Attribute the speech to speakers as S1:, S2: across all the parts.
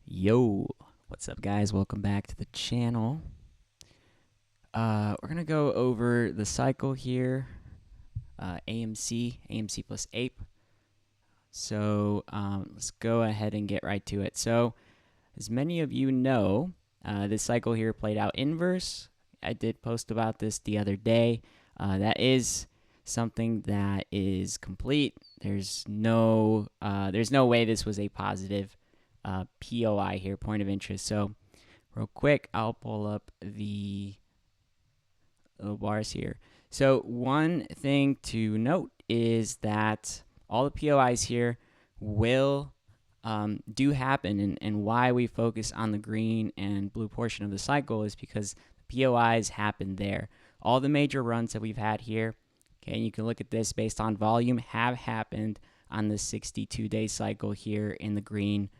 S1: Yo, what's up, guys? Welcome back to the channel. We're gonna go over the cycle here, AMC plus APE. So let's go ahead and get right to it. So, as many of you know, this cycle here played out inverse. I did post about this the other day. That is something that is complete. There's no way this was a positive POI here, point of interest. So real quick, I'll pull up the little bars here. So one thing to note is that all the POIs here will do happen, and why we focus on the green and blue portion of the cycle is because the POIs happen there. All the major runs that we've had here, okay, and you can look at this based on volume, have happened on the 62-day cycle here in the green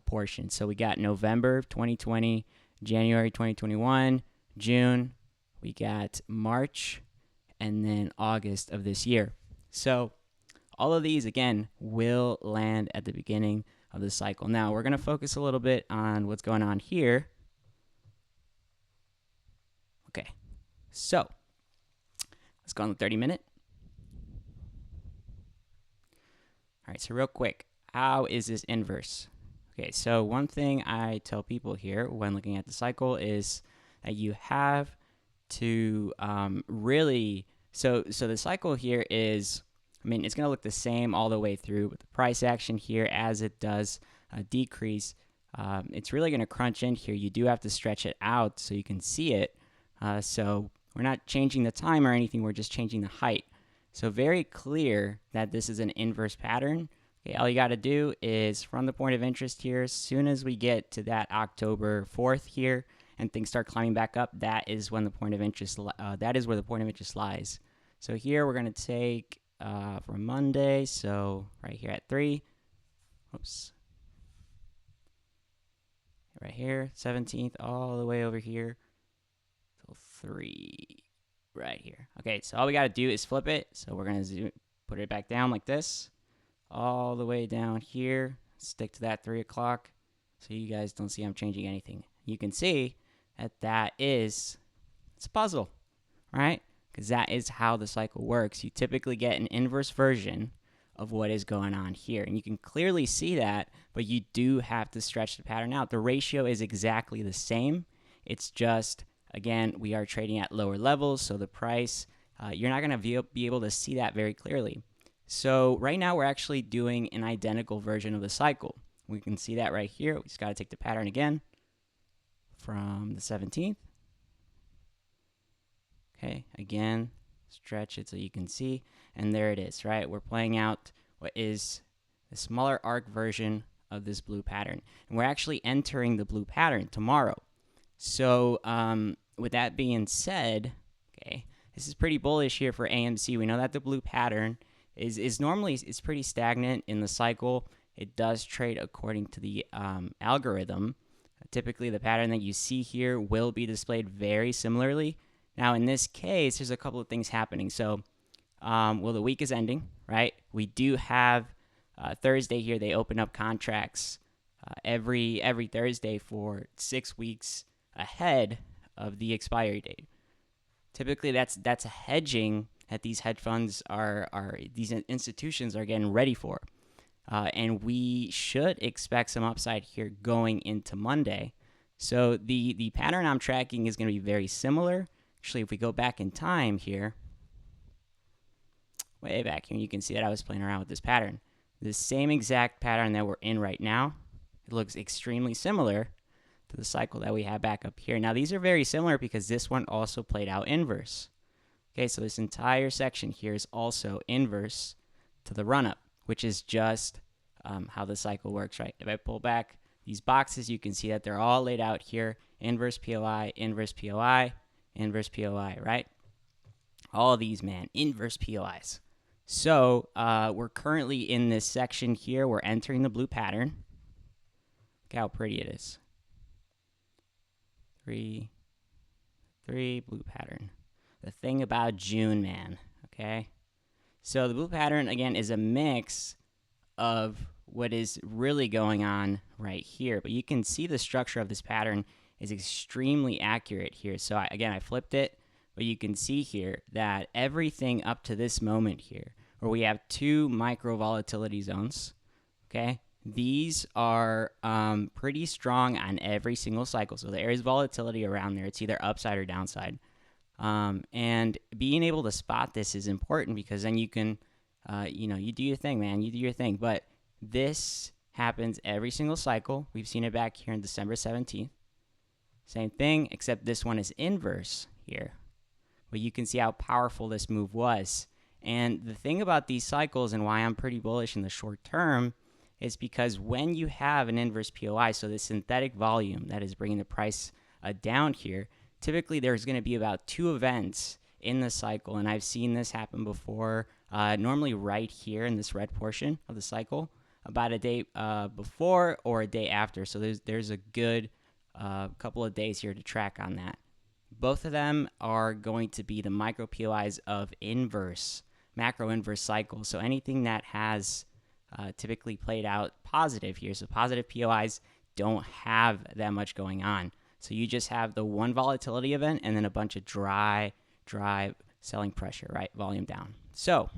S1: portion. So we got November 2020, January 2021, June, we got March, and then August of this year. So all of these, again, will land at the beginning of the cycle. Now, we're going to focus a little bit on what's going on here. Okay, so let's go on the 30-minute. All right, so real quick, how is this inverse? Okay, so one thing I tell people here when looking at the cycle is that you have to really, so the cycle here is, I mean, it's going to look the same all the way through, but the price action here, as it does decrease, it's really going to crunch in here. You do have to stretch it out so you can see it. So we're not changing the time or anything, we're just changing the height. So very clear that this is an inverse pattern. Okay, all you got to do is from the point of interest here, as soon as we get to that October 4th here and things start climbing back up, that is when the point of interest, that is where the point of interest lies. So here we're going to take from Monday, so right here at 3, oops, right here, 17th, all the way over here till 3, right here. Okay, so all we got to do is flip it. So we're going to put it back down like this, all the way down here, stick to that 3 o'clock so you guys don't see I'm changing anything. You can see that it's a puzzle, right? Because that is how the cycle works. You typically get an inverse version of what is going on here, and you can clearly see that, but you do have to stretch the pattern out. The ratio is exactly the same. It's just, again, we are trading at lower levels, so the price, you're not going to be able to see that very clearly. So right now we're actually doing an identical version of the cycle. We can see that right here. We just got to take the pattern again from the 17th. Okay, again, stretch it so you can see, and there it is, right? We're playing out what is the smaller arc version of this blue pattern, and we're actually entering the blue pattern tomorrow. So with that being said, okay, this is pretty bullish here for AMC. We know that the blue pattern is normally it's pretty stagnant in the cycle. It does trade according to the algorithm. Typically, the pattern that you see here will be displayed very similarly. Now, in this case, there's a couple of things happening. So, well, the week is ending, right? We do have Thursday here. They open up contracts every Thursday for 6 weeks ahead of the expiry date. Typically, that's a hedging that these hedge funds these institutions are getting ready for. And we should expect some upside here going into Monday. So the pattern I'm tracking is going to be very similar. Actually, if we go back in time here, way back here, you can see that I was playing around with this pattern. The same exact pattern that we're in right now. It looks extremely similar to the cycle that we have back up here. Now, these are very similar because this one also played out inverse. Okay, so this entire section here is also inverse to the run-up, which is just how the cycle works, right? If I pull back these boxes, you can see that they're all laid out here. Inverse POI, inverse POI, inverse POI, right? All of these, man, inverse POIs. So we're currently in this section here. We're entering the blue pattern. Look how pretty it is. 3, blue pattern. The thing about June, man, okay? So the blue pattern, again, is a mix of what is really going on right here. But you can see the structure of this pattern is extremely accurate here. So again, I flipped it, but you can see here that everything up to this moment here, where we have two micro volatility zones, okay, these are pretty strong on every single cycle. So there is volatility around there. It's either upside or downside. And being able to spot this is important because then you can, you do your thing, man. You do your thing. But this happens every single cycle. We've seen it back here on December 17th. Same thing, except this one is inverse here. But you can see how powerful this move was. And the thing about these cycles and why I'm pretty bullish in the short term is because when you have an inverse POI, so the synthetic volume that is bringing the price down here, typically there's going to be about two events in the cycle, and I've seen this happen before, normally right here in this red portion of the cycle, about a day before or a day after. So there's a good couple of days here to track on that. Both of them are going to be the micro POIs of macro inverse cycles. So anything that has typically played out positive here. So positive POIs don't have that much going on. So you just have the one volatility event and then a bunch of dry selling pressure, right? Volume down. So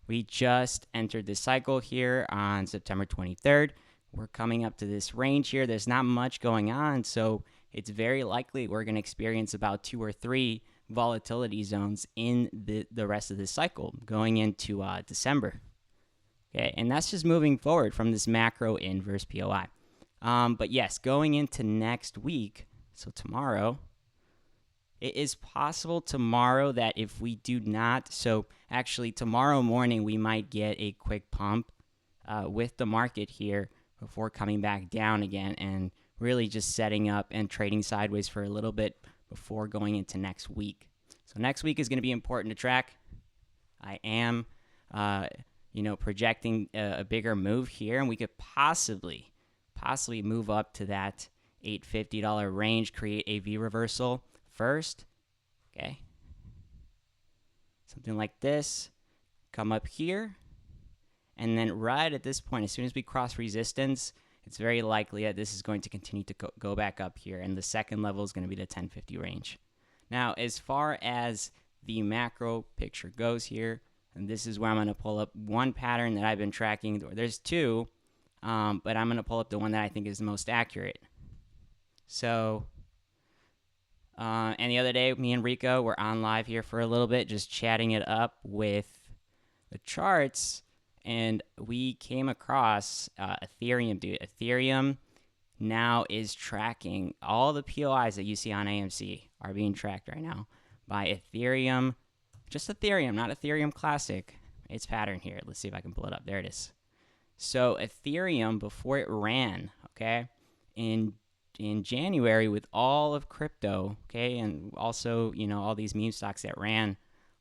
S1: we just entered this cycle here on September 23rd. We're coming up to this range here. There's not much going on, so it's very likely we're going to experience about 2 or 3 volatility zones in the rest of this cycle going into December. Okay, and that's just moving forward from this macro inverse POI. But yes, going into next week, so tomorrow, it is possible tomorrow that if we do not, so actually tomorrow morning we might get a quick pump with the market here before coming back down again and really just setting up and trading sideways for a little bit before going into next week. So next week is going to be important to track. I am, projecting a bigger move here, and we could possibly move up to that $850 range, create a V reversal first. Okay. Something like this. Come up here. And then right at this point, as soon as we cross resistance, it's very likely that this is going to continue to go back up here. And the second level is going to be the 1050 range. Now, as far as the macro picture goes here, and this is where I'm going to pull up one pattern that I've been tracking. There's two, but I'm going to pull up the one that I think is the most accurate. So, and the other day, me and Rico were on live here for a little bit, just chatting it up with the charts. And we came across Ethereum, dude. Ethereum now is tracking all the POIs that you see on AMC are being tracked right now by Ethereum. Just Ethereum, not Ethereum Classic. Its pattern here. Let's see if I can pull it up. There it is. So Ethereum, before it ran, okay, in January with all of crypto, okay, and also, all these meme stocks that ran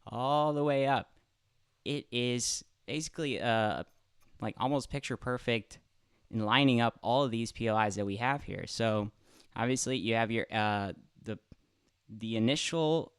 S1: all the way up, it is basically like almost picture perfect in lining up all of these POIs that we have here. So obviously you have your the initial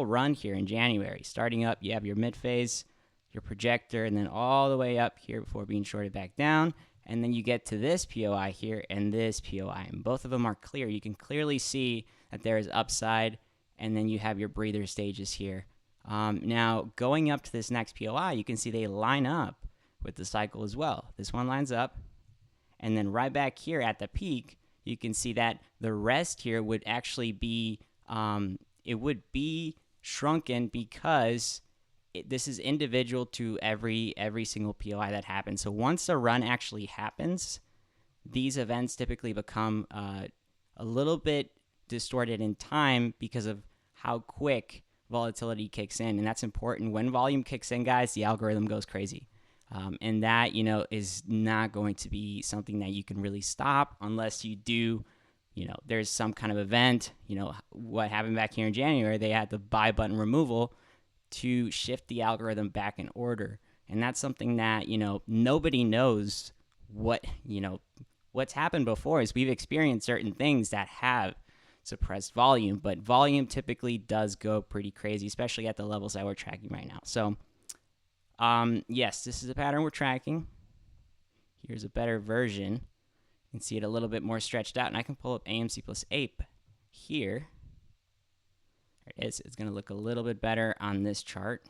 S1: run here in January. Starting up, you have your mid phase, your projector, and then all the way up here before being shorted back down. And then you get to this POI here and this POI, and both of them are clear. You can clearly see that there is upside, and then you have your breather stages here. Now, going up to this next POI, you can see they line up with the cycle as well. This one lines up, and then right back here at the peak, you can see that the rest here would actually be, it would be shrunken because this is individual to every single POI that happens. So once the run actually happens, these events typically become a little bit distorted in time because of how quick volatility kicks in. And that's important. When volume kicks in, guys, the algorithm goes crazy. And that, is not going to be something that you can really stop unless you do, there's some kind of event. What happened back here in January, they had the buy button removal to shift the algorithm back in order. And that's something that, nobody knows what's happened before is we've experienced certain things that have suppressed volume, but volume typically does go pretty crazy, especially at the levels that we're tracking right now. So, yes, this is a pattern we're tracking. Here's a better version. You can see it a little bit more stretched out, and I can pull up AMC plus APE here. There it is. It's going to look a little bit better on this chart.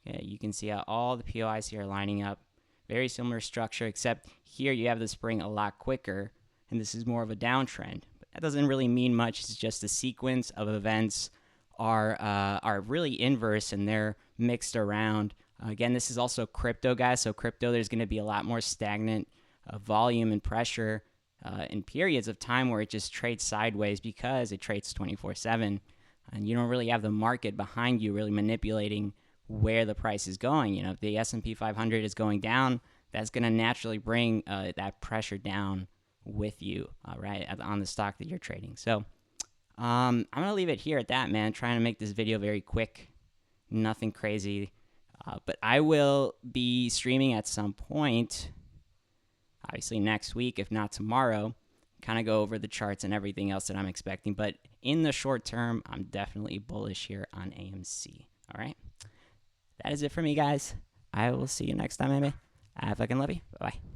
S1: Okay, you can see how all the POIs here are lining up. Very similar structure, except here you have the spring a lot quicker, and this is more of a downtrend. But that doesn't really mean much. It's just a sequence of events are really inverse, and they're mixed around. Again, this is also crypto, guys. So crypto, there's going to be a lot more stagnant volume and pressure in periods of time where it just trades sideways because it trades 24/7, and you don't really have the market behind you really manipulating where the price is going. You know, if the S&P 500 is going down, that's going to naturally bring that pressure down with you, right, on the stock that you're trading. So I'm going to leave it here at that, man. Trying to make this video very quick, nothing crazy. But I will be streaming at some point, obviously next week, if not tomorrow, kind of go over the charts and everything else that I'm expecting. But in the short term, I'm definitely bullish here on AMC. All right. That is it for me, guys. I will see you next time, maybe. I fucking love you. Bye-bye.